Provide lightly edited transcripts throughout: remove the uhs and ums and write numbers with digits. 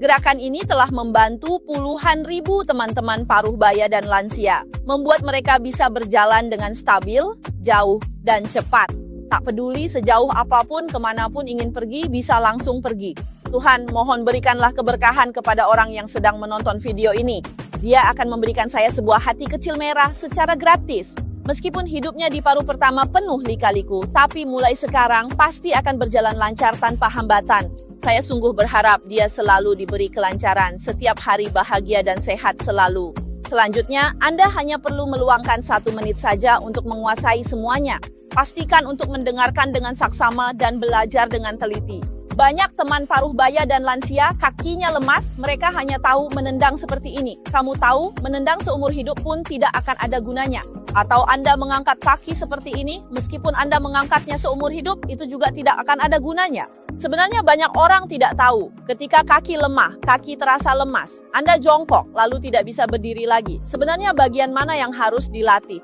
Gerakan ini telah membantu puluhan ribu teman-teman paruh baya dan lansia, membuat mereka bisa berjalan dengan stabil, jauh, dan cepat. Tak peduli sejauh apapun, kemanapun ingin pergi, bisa langsung pergi. Tuhan, mohon berikanlah keberkahan kepada orang yang sedang menonton video ini. Dia akan memberikan saya sebuah hati kecil merah secara gratis. Meskipun hidupnya di paruh pertama penuh lika-liku, tapi mulai sekarang pasti akan berjalan lancar tanpa hambatan. Saya sungguh berharap dia selalu diberi kelancaran, setiap hari bahagia dan sehat selalu. Selanjutnya, Anda hanya perlu meluangkan 1 menit saja untuk menguasai semuanya. Pastikan untuk mendengarkan dengan saksama dan belajar dengan teliti. Banyak teman paruh baya dan lansia kakinya lemas, mereka hanya tahu menendang seperti ini. Kamu tahu, menendang seumur hidup pun tidak akan ada gunanya. Atau Anda mengangkat kaki seperti ini, meskipun Anda mengangkatnya seumur hidup, itu juga tidak akan ada gunanya. Sebenarnya banyak orang tidak tahu, ketika kaki lemah, kaki terasa lemas, Anda jongkok, lalu tidak bisa berdiri lagi. Sebenarnya bagian mana yang harus dilatih?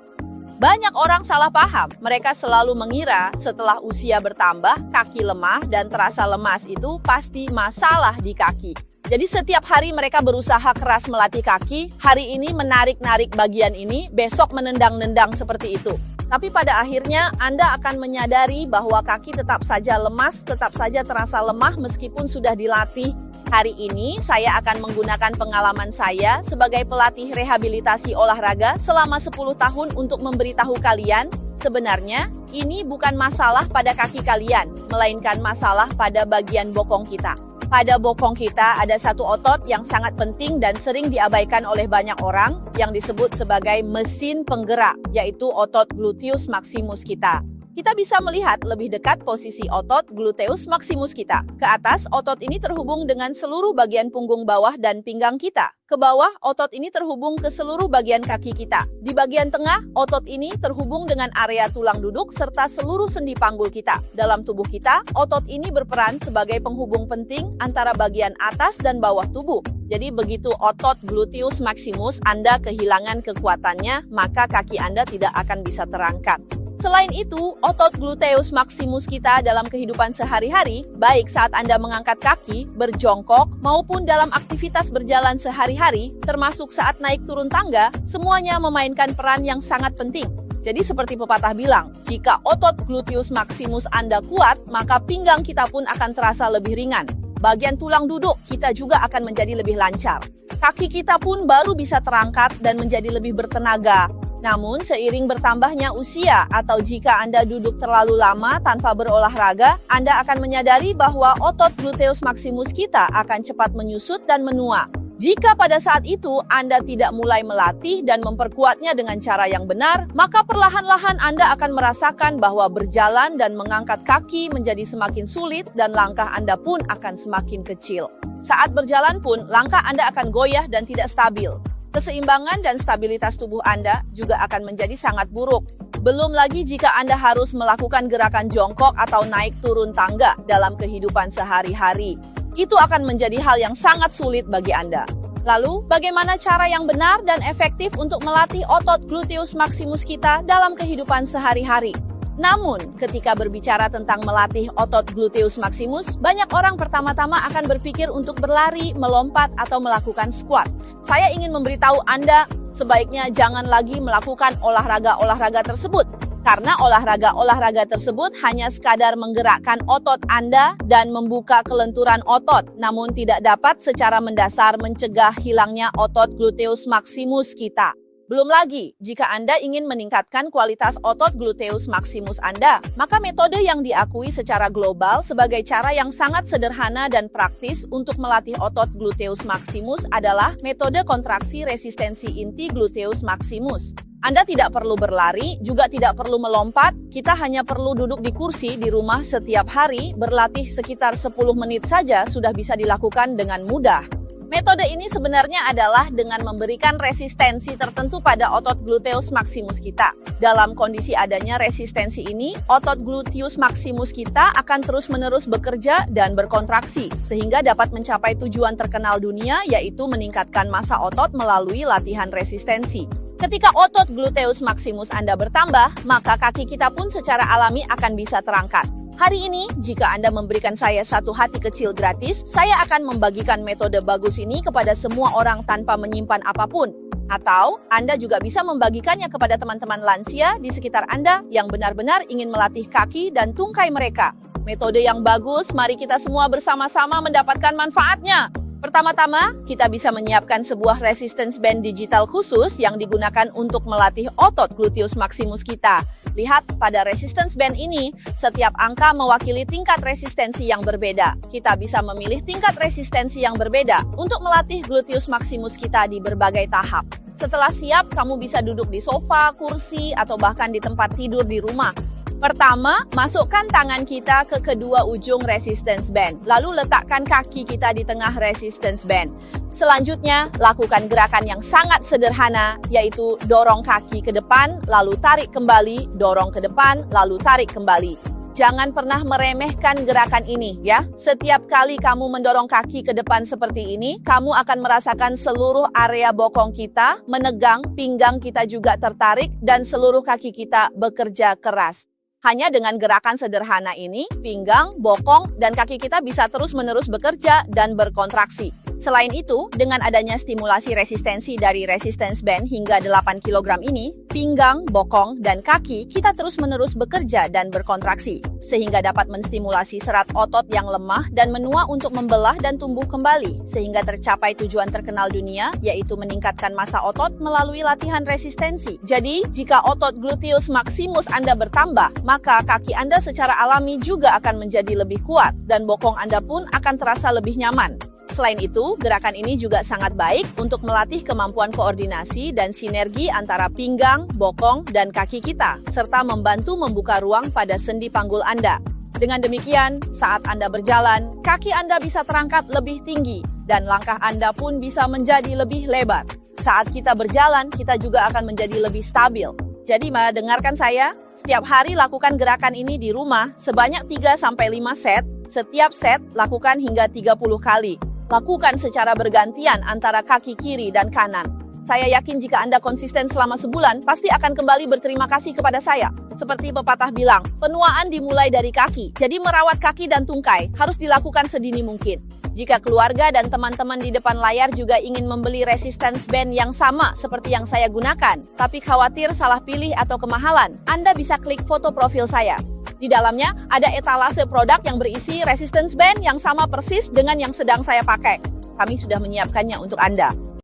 Banyak orang salah paham, mereka selalu mengira setelah usia bertambah, kaki lemah dan terasa lemas itu pasti masalah di kaki. Jadi setiap hari mereka berusaha keras melatih kaki, hari ini menarik-narik bagian ini, besok menendang-nendang seperti itu. Tapi pada akhirnya Anda akan menyadari bahwa kaki tetap saja lemas, tetap saja terasa lemah meskipun sudah dilatih. Hari ini saya akan menggunakan pengalaman saya sebagai pelatih rehabilitasi olahraga selama 10 tahun untuk memberitahu kalian, sebenarnya ini bukan masalah pada kaki kalian, melainkan masalah pada bagian bokong kita. Pada bokong kita ada satu otot yang sangat penting dan sering diabaikan oleh banyak orang yang disebut sebagai mesin penggerak, yaitu otot gluteus maximus kita. Kita bisa melihat lebih dekat posisi otot gluteus maximus kita. Ke atas, otot ini terhubung dengan seluruh bagian punggung bawah dan pinggang kita. Ke bawah, otot ini terhubung ke seluruh bagian kaki kita. Di bagian tengah, otot ini terhubung dengan area tulang duduk serta seluruh sendi panggul kita. Dalam tubuh kita, otot ini berperan sebagai penghubung penting antara bagian atas dan bawah tubuh. Jadi begitu otot gluteus maximus Anda kehilangan kekuatannya, maka kaki Anda tidak akan bisa terangkat. Selain itu, otot gluteus maximus kita dalam kehidupan sehari-hari, baik saat Anda mengangkat kaki, berjongkok, maupun dalam aktivitas berjalan sehari-hari, termasuk saat naik turun tangga, semuanya memainkan peran yang sangat penting. Jadi seperti pepatah bilang, jika otot gluteus maximus Anda kuat, maka pinggang kita pun akan terasa lebih ringan. Bagian tulang duduk kita juga akan menjadi lebih lancar. Kaki kita pun baru bisa terangkat dan menjadi lebih bertenaga. Namun, seiring bertambahnya usia atau jika Anda duduk terlalu lama tanpa berolahraga, Anda akan menyadari bahwa otot gluteus maximus kita akan cepat menyusut dan menua. Jika pada saat itu Anda tidak mulai melatih dan memperkuatnya dengan cara yang benar, maka perlahan-lahan Anda akan merasakan bahwa berjalan dan mengangkat kaki menjadi semakin sulit dan langkah Anda pun akan semakin kecil. Saat berjalan pun, langkah Anda akan goyah dan tidak stabil. Keseimbangan dan stabilitas tubuh Anda juga akan menjadi sangat buruk. Belum lagi jika Anda harus melakukan gerakan jongkok atau naik turun tangga dalam kehidupan sehari-hari. Itu akan menjadi hal yang sangat sulit bagi Anda. Lalu, bagaimana cara yang benar dan efektif untuk melatih otot gluteus maximus kita dalam kehidupan sehari-hari? Namun, ketika berbicara tentang melatih otot gluteus maximus, banyak orang pertama-tama akan berpikir untuk berlari, melompat, atau melakukan squat. Saya ingin memberitahu Anda, sebaiknya jangan lagi melakukan olahraga-olahraga tersebut. Karena olahraga-olahraga tersebut hanya sekadar menggerakkan otot Anda dan membuka kelenturan otot, namun tidak dapat secara mendasar mencegah hilangnya otot gluteus maximus kita. Belum lagi, jika Anda ingin meningkatkan kualitas otot gluteus maximus Anda, maka metode yang diakui secara global sebagai cara yang sangat sederhana dan praktis untuk melatih otot gluteus maximus adalah metode kontraksi resistensi inti gluteus maximus. Anda tidak perlu berlari, juga tidak perlu melompat, kita hanya perlu duduk di kursi di rumah setiap hari, berlatih sekitar 10 menit saja sudah bisa dilakukan dengan mudah. Metode ini sebenarnya adalah dengan memberikan resistensi tertentu pada otot gluteus maximus kita. Dalam kondisi adanya resistensi ini, otot gluteus maximus kita akan terus-menerus bekerja dan berkontraksi, sehingga dapat mencapai tujuan terkenal dunia, yaitu meningkatkan massa otot melalui latihan resistensi. Ketika otot gluteus maximus Anda bertambah, maka kaki kita pun secara alami akan bisa terangkat. Hari ini, jika Anda memberikan saya satu hati kecil gratis, saya akan membagikan metode bagus ini kepada semua orang tanpa menyimpan apapun. Atau, Anda juga bisa membagikannya kepada teman-teman lansia di sekitar Anda yang benar-benar ingin melatih kaki dan tungkai mereka. Metode yang bagus, mari kita semua bersama-sama mendapatkan manfaatnya. Pertama-tama, kita bisa menyiapkan sebuah resistance band digital khusus yang digunakan untuk melatih otot gluteus maximus kita. Lihat, pada resistance band ini, setiap angka mewakili tingkat resistensi yang berbeda. Kita bisa memilih tingkat resistensi yang berbeda untuk melatih gluteus maximus kita di berbagai tahap. Setelah siap, kamu bisa duduk di sofa, kursi, atau bahkan di tempat tidur di rumah. Pertama, masukkan tangan kita ke kedua ujung resistance band, lalu letakkan kaki kita di tengah resistance band. Selanjutnya, lakukan gerakan yang sangat sederhana, yaitu dorong kaki ke depan, lalu tarik kembali, dorong ke depan, lalu tarik kembali. Jangan pernah meremehkan gerakan ini, ya. Setiap kali kamu mendorong kaki ke depan seperti ini, kamu akan merasakan seluruh area bokong kita menegang, pinggang kita juga tertarik, dan seluruh kaki kita bekerja keras. Hanya dengan gerakan sederhana ini, pinggang, bokong, dan kaki kita bisa terus-menerus bekerja dan berkontraksi. Selain itu, dengan adanya stimulasi resistensi dari resistance band hingga 8 kg ini, pinggang, bokong, dan kaki kita terus-menerus bekerja dan berkontraksi, sehingga dapat menstimulasi serat otot yang lemah dan menua untuk membelah dan tumbuh kembali, sehingga tercapai tujuan terkenal dunia, yaitu meningkatkan massa otot melalui latihan resistensi. Jadi, jika otot gluteus maximus Anda bertambah, maka kaki Anda secara alami juga akan menjadi lebih kuat, dan bokong Anda pun akan terasa lebih nyaman. Selain itu, gerakan ini juga sangat baik untuk melatih kemampuan koordinasi dan sinergi antara pinggang, bokong, dan kaki kita, serta membantu membuka ruang pada sendi panggul Anda. Dengan demikian, saat Anda berjalan, kaki Anda bisa terangkat lebih tinggi, dan langkah Anda pun bisa menjadi lebih lebar. Saat kita berjalan, kita juga akan menjadi lebih stabil. Jadi, dengarkan saya, setiap hari lakukan gerakan ini di rumah sebanyak 3-5 set. Setiap set, lakukan hingga 30 kali. Lakukan secara bergantian antara kaki kiri dan kanan. Saya yakin jika Anda konsisten selama sebulan, pasti akan kembali berterima kasih kepada saya. Seperti pepatah bilang, penuaan dimulai dari kaki. Jadi merawat kaki dan tungkai harus dilakukan sedini mungkin. Jika keluarga dan teman-teman di depan layar juga ingin membeli resistance band yang sama seperti yang saya gunakan, tapi khawatir salah pilih atau kemahalan, Anda bisa klik foto profil saya. Di dalamnya ada etalase produk yang berisi resistance band yang sama persis dengan yang sedang saya pakai. Kami sudah menyiapkannya untuk Anda.